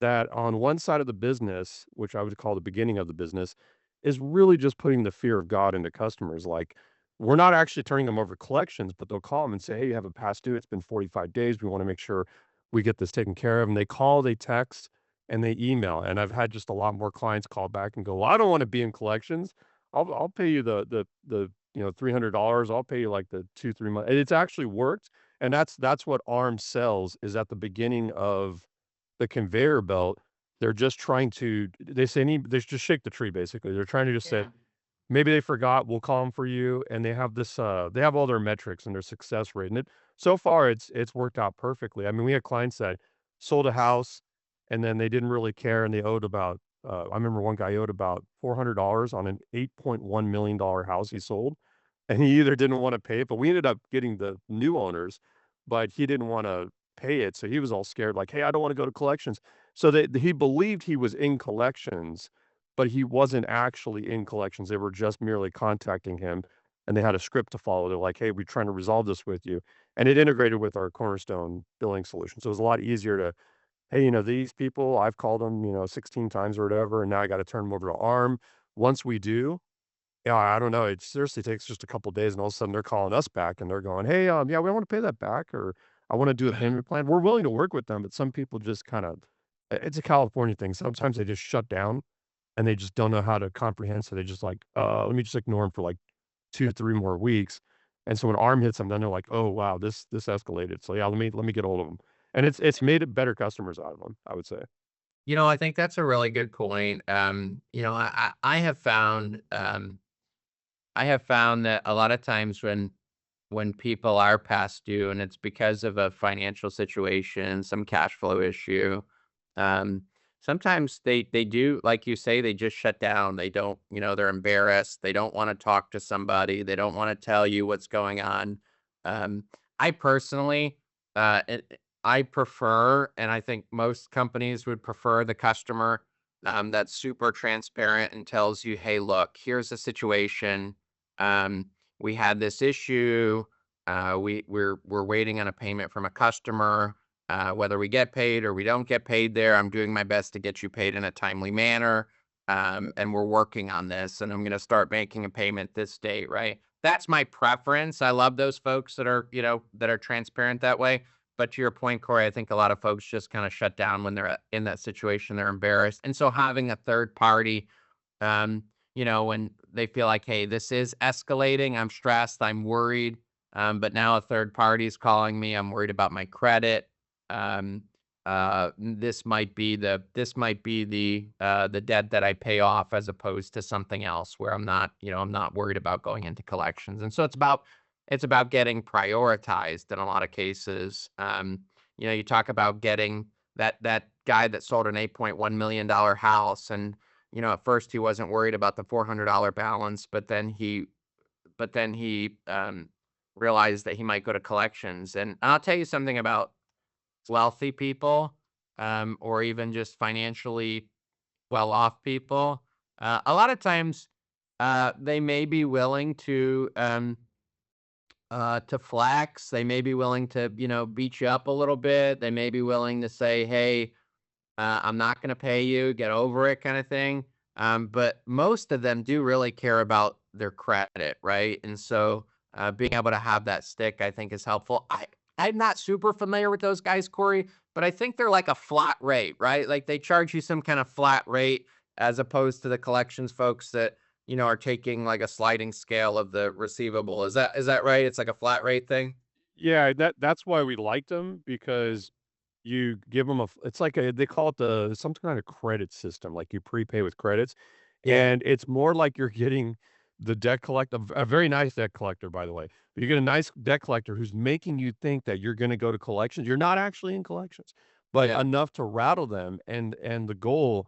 that on one side of the business, which I would call the beginning of the business, is really just putting the fear of God into customers. Like, we're not actually turning them over to collections, but they'll call them and say, "Hey, you have a past due. It's been 45 days. We want to make sure we get this taken care of." And they call, they text, and they email. And I've had just a lot more clients call back and go, "Well, I don't want to be in collections. I'll pay you the $300. I'll pay you like the 2-3 months." And it's actually worked. And that's what ARM sells, is at the beginning of the conveyor belt. They're just trying to, they say, they just shake the tree, basically. They're trying to just say, maybe they forgot, we'll call them for you. And they have this, they have all their metrics and their success rate. And so far it's worked out perfectly. I mean, we had clients that sold a house and then they didn't really care. And they owed about, I remember one guy owed about $400 on an $8.1 million house he sold. And he either didn't want to pay it, but we ended up getting the new owners, but he didn't want to pay it. So he was all scared, like, "Hey, I don't want to go to collections." So he believed he was in collections, but he wasn't actually in collections. They were just merely contacting him and they had a script to follow. They're like, "Hey, we're trying to resolve this with you." And it integrated with our Cornerstone billing solution. So it was a lot easier to, "Hey, these people, I've called them, 16 times or whatever, and now I got to turn them over to ARM." Once we do, yeah, I don't know. It seriously takes just a couple days, and all of a sudden they're calling us back and they're going, "Hey, yeah, we want to pay that back," or "I want to do a payment plan." We're willing to work with them, but some people just kind of, it's a California thing. Sometimes they just shut down and they just don't know how to comprehend. So they just like, let me just ignore them for like 2, 3 more weeks. And so when ARM hits them, then they're like, "Oh wow, this escalated. So yeah, let me get hold of them." And it's made it better customers out of them, I would say. I think that's a really good point. I have found that a lot of times when people are past due and it's because of a financial situation, some cash flow issue, um, sometimes they do, like you say, they just shut down. They don't, they're embarrassed. They don't want to talk to somebody. They don't want to tell you what's going on. Um, I personally, I prefer, and I think most companies would prefer the customer that's super transparent and tells you, "Hey, look, here's the situation. Um, we had this issue. We're waiting on a payment from a customer. Whether we get paid or we don't get paid there, I'm doing my best to get you paid in a timely manner. And we're working on this, and I'm going to start making a payment this date," right? That's my preference. I love those folks that are, that are transparent that way. But to your point, Corey, I think a lot of folks just kind of shut down when they're in that situation. They're embarrassed. And so having a third party, when they feel like, "Hey, this is escalating. I'm stressed. I'm worried. But now a third party is calling me. I'm worried about my credit. Um, this might be the debt that I pay off, as opposed to something else where I'm not worried about going into collections." And so it's about getting prioritized in a lot of cases. You talk about getting that guy that sold an $8.1 million house, and at first he wasn't worried about the $400 balance, but then he realized that he might go to collections. And I'll tell you something about wealthy people, or even just financially well-off people. A lot of times, they may be willing to flex. They may be willing to, beat you up a little bit. They may be willing to say, "Hey, I'm not going to pay you, get over it," kind of thing. But most of them do really care about their credit, right? And so being able to have that stick, I think, is helpful. I'm not super familiar with those guys, Corey, but I think they're like a flat rate, right? Like they charge you some kind of flat rate, as opposed to the collections folks that, are taking like a sliding scale of the receivable. Is that right? It's like a flat rate thing? Yeah, that's why we liked them, because you give them it's like they call it some kind of credit system, like you prepay with credits, Yeah. and it's more like you're getting the debt collector, a very nice debt collector, by the way. But you get a nice debt collector who's making you think that you're gonna go to collections. You're not actually in collections, but Yeah. enough to rattle them, and the goal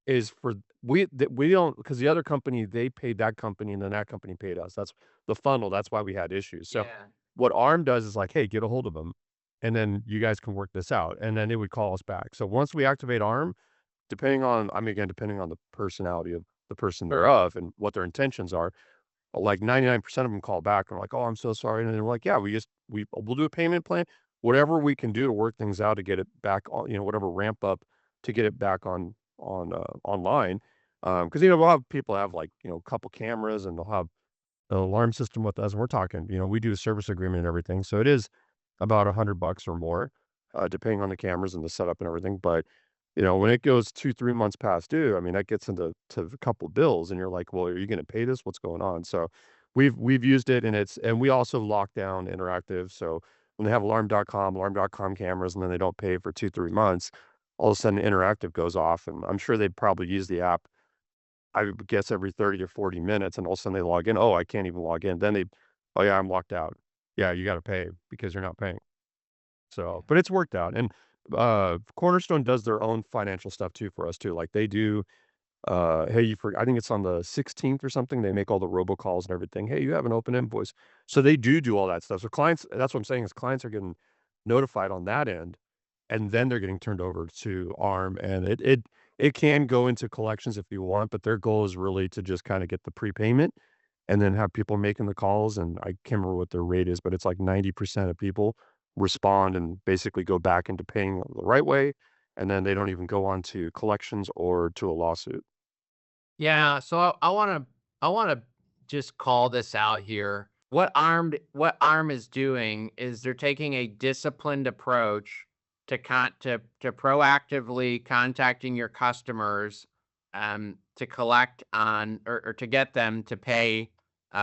is for we don't, because the other company, they paid that company, and then that company paid us. That's the funnel. That's why we had issues. So Yeah. what ARM does is like, "Hey, get a hold of them, and then you guys can work this out." And then it would call us back. So once we activate ARM, depending on the personality of the person thereof and what their intentions are, like 99% of them call back and are like, "Oh, I'm so sorry." And then we're like, "Yeah, we'll do a payment plan, whatever we can do to work things out to get it back on, whatever ramp up to get it back on online." Because, you know, we'll have people have like, you know, a couple cameras and they'll have an alarm system with us. And we're talking, you know, we do a service agreement and everything. So it is about $100 or more, depending on the cameras and the setup and everything. But, you know, when it goes 2, 3 months past due, I mean, that gets into a couple bills and you're like, well, are you going to pay this? What's going on? So we've used it and we also lock down interactive. So when they have alarm.com cameras and then they don't pay for 2, 3 months, all of a sudden interactive goes off. And I'm sure they'd probably use the app, I would guess every 30 or 40 minutes, and all of a sudden they log in. Oh, I can't even log in. Then oh yeah, I'm locked out. Yeah, you got to pay because you're not paying. So, but it's worked out. And Cornerstone does their own financial stuff too for us too. Like they do, hey, I think it's on the 16th or something. They make all the robocalls and everything. Hey, you have an open invoice. So they do all that stuff. So clients, that's what I'm saying is clients are getting notified on that end, and then they're getting turned over to ARM, and it can go into collections if you want, but their goal is really to just kind of get the prepayment and then have people making the calls. And I can't remember what their rate is, but it's like 90% of people respond and basically go back into paying the right way, and then they don't even go on to collections or to a lawsuit. Yeah, so I want to just call this out here. What ARM is doing is they're taking a disciplined approach to proactively contacting your customers to collect on or to get them to pay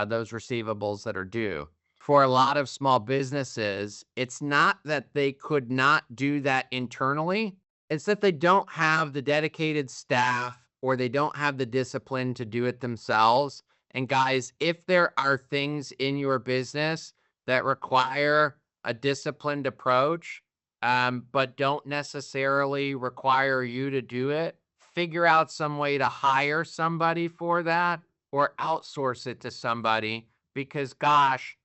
those receivables that are due. For a lot of small businesses, it's not that they could not do that internally. It's that they don't have the dedicated staff or they don't have the discipline to do it themselves. And guys, if there are things in your business that require a disciplined approach, but don't necessarily require you to do it, figure out some way to hire somebody for that or outsource it to somebody because, gosh,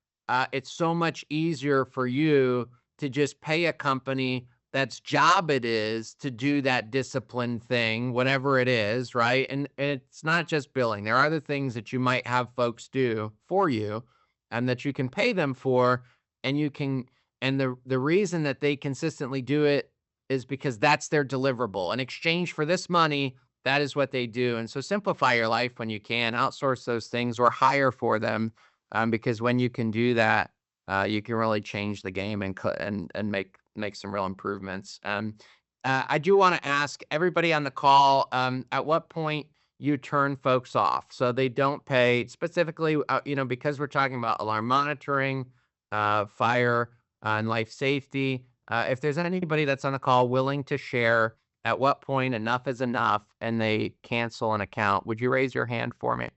it's so much easier for you to just pay a company that's job it is to do that discipline thing, whatever it is, right? And it's not just billing. There are other things that you might have folks do for you and that you can pay them for. And you can, and the reason that they consistently do it is because that's their deliverable. In exchange for this money, that is what they do. And so simplify your life when you can, outsource those things or hire for them. Because when you can do that, you can really change the game and make some real improvements. I do want to ask everybody on the call at what point you turn folks off so they don't pay specifically. You know, because we're talking about alarm monitoring, fire, and life safety. If there's anybody that's on the call willing to share at what point enough is enough and they cancel an account, would you raise your hand for me?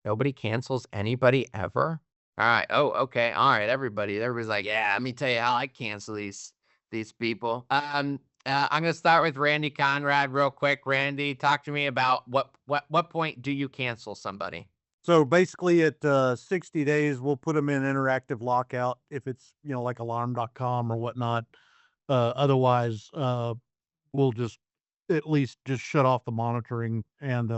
Nobody cancels anybody ever? All right. Oh, okay. All right, everybody. Everybody's like, yeah, let me tell you how I cancel these people. I'm gonna start with Randy Conrad real quick. Randy, talk to me about what point do you cancel somebody? So basically at 60 days, we'll put them in interactive lockout if it's, you know, like alarm.com or whatnot. Otherwise, we'll just at least just shut off the monitoring and,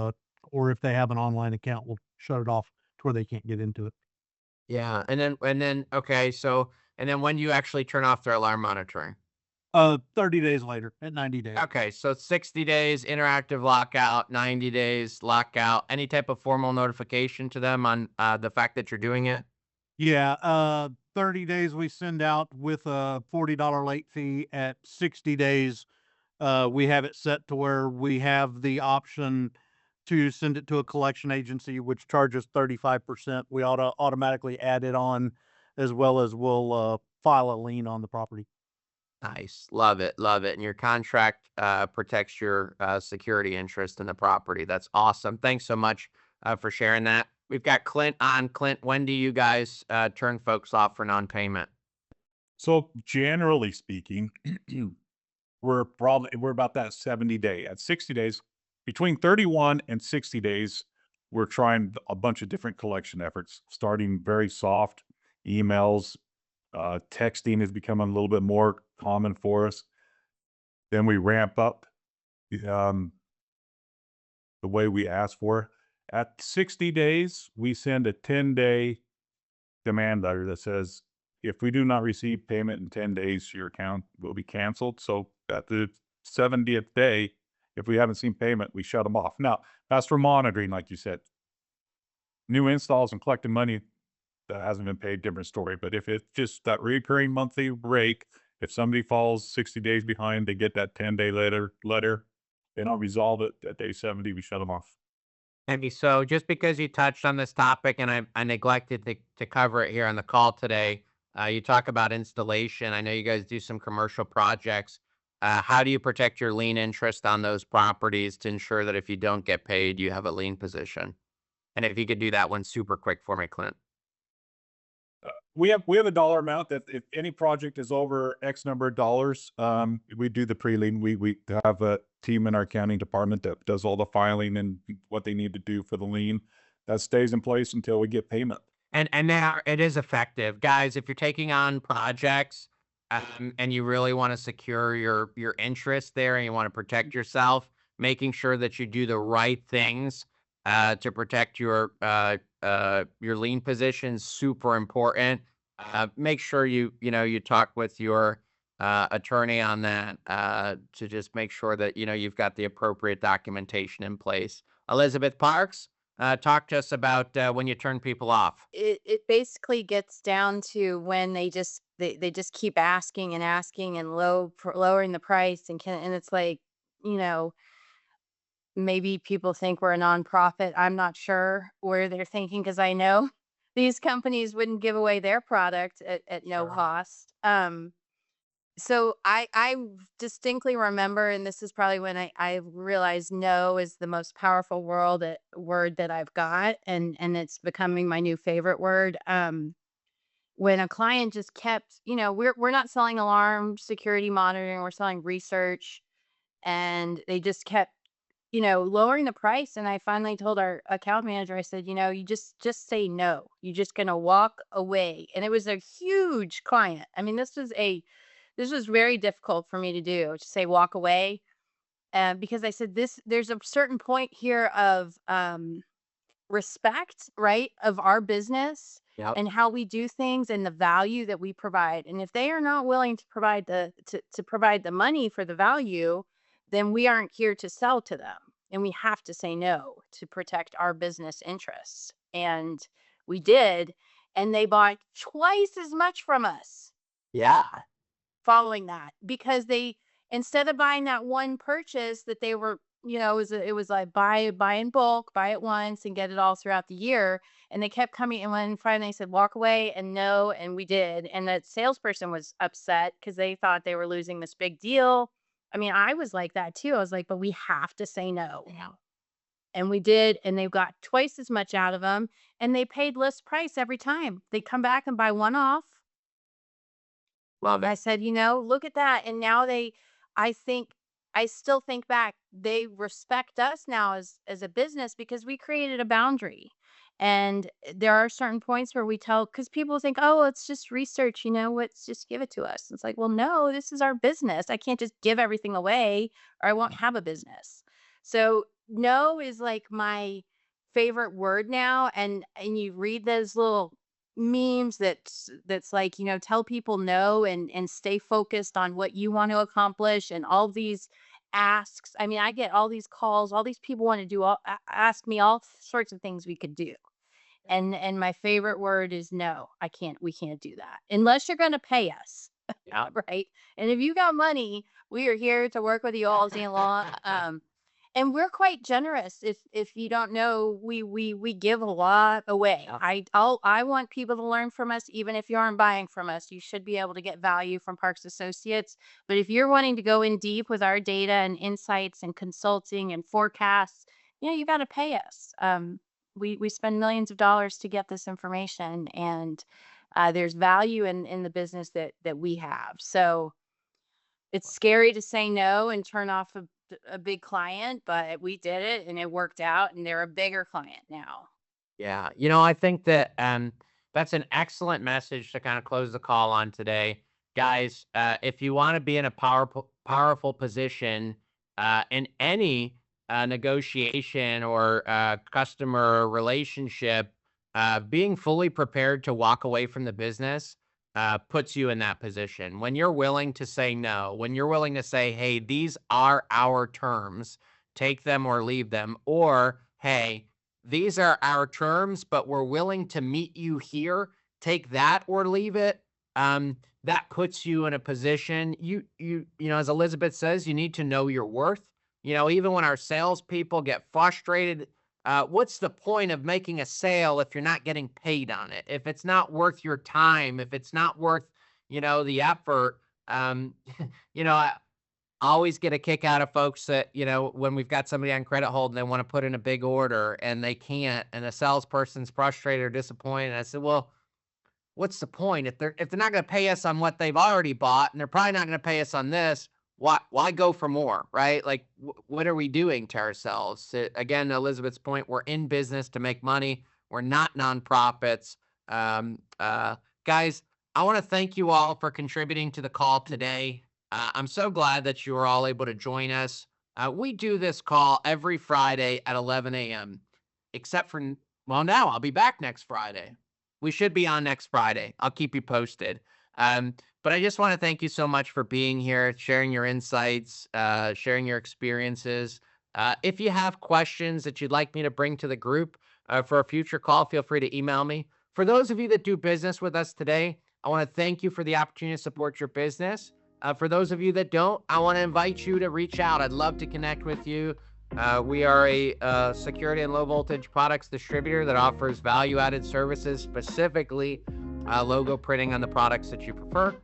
or if they have an online account, we'll shut it off to where they can't get into it. Yeah, and then okay, so and then when do you actually turn off their alarm monitoring? 30 days later at 90 days. Okay, so 60 days interactive lockout, 90 days lockout. Any type of formal notification to them on the fact that you're doing it? Yeah, 30 days we send out with a $40 late fee. At 60 days, we have it set to where we have the option to send it to a collection agency, which charges 35%. We ought to automatically add it on as well as we'll file a lien on the property. Nice. Love it. Love it. And your contract protects your security interest in the property. That's awesome. Thanks so much for sharing that. We've got Clint on. Clint, when do you guys turn folks off for non-payment? So generally speaking, we're about that 70 day. At 60 days, between 31 and 60 days, we're trying a bunch of different collection efforts, starting very soft, emails, texting is becoming a little bit more common for us. Then we ramp up the way we ask for. At 60 days, we send a 10-day demand letter that says, if we do not receive payment in 10 days, your account will be canceled. So at the 70th day, If we haven't seen payment, we shut them off. Now, that's for monitoring, like you said. New installs and collecting money that hasn't been paid, different story. But if it's just that recurring monthly rake, if somebody falls 60 days behind, they get that 10-day letter, then I'll resolve it at day 70, we shut them off. Maybe so. Just because you touched on this topic and I neglected to cover it here on the call today, you talk about installation. I know you guys do some commercial projects. How do you protect your lien interest on those properties to ensure that if you don't get paid, you have a lien position? And if you could do that one super quick for me, Clint. We have a dollar amount that if any project is over X number of dollars, we do the pre-lien. We have a team in our accounting department that does all the filing and what they need to do for the lien. That stays in place until we get payment. And now it is effective, guys. If you're taking on projects and you really want to secure your interest there and you want to protect yourself, making sure that you do the right things to protect your lien position, super important. Make sure you talk with your attorney on that to just make sure that you've got the appropriate documentation in place. Elizabeth Parks, talk to us about when you turn people off. It basically gets down to when they just keep asking and asking and lowering the price and it's like, maybe people think we're a nonprofit. I'm not sure where they're thinking because I know these companies wouldn't give away their product at no cost. So I distinctly remember, and this is probably when I realized no is the most powerful word that I've got, and it's becoming my new favorite word. When a client just kept, we're not selling alarm security monitoring, we're selling research, and they just kept lowering the price. And I finally told our account manager, I said, you just say no. You're just going to walk away. And it was a huge client. I mean, this was very difficult for me to do, to say walk away. Because I said there's a certain point here of respect, right, of our business. Yep. And how we do things and the value that we provide. And if they are not willing to provide the money for the value, then we aren't here to sell to them. And we have to say no to protect our business interests. And we did. And they bought twice as much from us Yeah. following that, because instead of buying that one purchase that they were, it was like buy in bulk, buy it once and get it all throughout the year. And they kept coming. And when finally they said walk away, and no, and we did. And that salesperson was upset because they thought they were losing this big deal. I mean, I was like that too. I was like, but we have to say no. Yeah. And we did. And they got twice as much out of them. And they paid list price every time. They come back and buy one off. Love I it. said, look at that. And now I still think back, they respect us now as a business because we created a boundary. And there are certain points where we tell, because people think, oh, it's just research, let's just give it to us. It's like, well, no, this is our business. I can't just give everything away or I won't have a business. So no is like my favorite word now. And you read those little memes that's like, tell people no and stay focused on what you want to accomplish, and all these asks. I mean, I get all these calls, all these people want to ask me all sorts of things we could do. And my favorite word is no. We can't do that unless you're going to pay us. Yeah. Right. And if you got money, we are here to work with you all day long. And we're quite generous. If you don't know, we give a lot away. Yeah. I want people to learn from us. Even if you aren't buying from us, you should be able to get value from Parks Associates. But if you're wanting to go in deep with our data and insights and consulting and forecasts, you got to pay us. We spend millions of dollars to get this information, and there's value in the business that we have. So it's scary to say no and turn off a big client, but we did it and it worked out, and they're a bigger client now. Yeah. I think that that's an excellent message to kind of close the call on today. Guys, if you want to be in a powerful position in any negotiation or customer relationship, being fully prepared to walk away from the business puts you in that position. When you're willing to say no, when you're willing to say, hey, these are our terms, take them or leave them, or hey, these are our terms, but we're willing to meet you here, take that or leave it. That puts you in a position, you know, as Elizabeth says, you need to know your worth. You know, even when our salespeople get frustrated, what's the point of making a sale if you're not getting paid on it? If it's not worth your time, if it's not worth, you know, the effort, you know, I always get a kick out of folks that, you know, when we've got somebody on credit hold and they want to put in a big order and they can't, and the salesperson's frustrated or disappointed. I said, well, what's the point? If they're not going to pay us on what they've already bought, and they're probably not going to pay us on this, why go for more, right? Like, what are we doing to ourselves? Again, Elizabeth's point, we're in business to make money. We're not nonprofits. Guys, I want to thank you all for contributing to the call today. I'm so glad that you were all able to join us. We do this call every Friday at 11 a.m., except for, well, now I'll be back next Friday. We should be on next Friday. I'll keep you posted. But I just want to thank you so much for being here, sharing your insights, sharing your experiences. If you have questions that you'd like me to bring to the group for a future call, feel free to email me. For those of you that do business with us today, I want to thank you for the opportunity to support your business. For those of you that don't, I want to invite you to reach out. I'd love to connect with you. We are a security and low voltage products distributor that offers value-added services, specifically logo printing on the products that you prefer.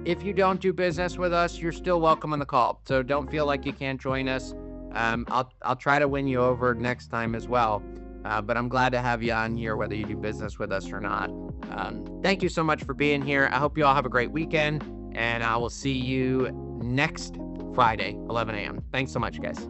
If you don't do business with us, you're still welcome on the call. So don't feel like you can't join us. I'll try to win you over next time as well. But I'm glad to have you on here, whether you do business with us or not. Thank you so much for being here. I hope you all have a great weekend, and I will see you next Friday, 11 a.m. Thanks so much, guys.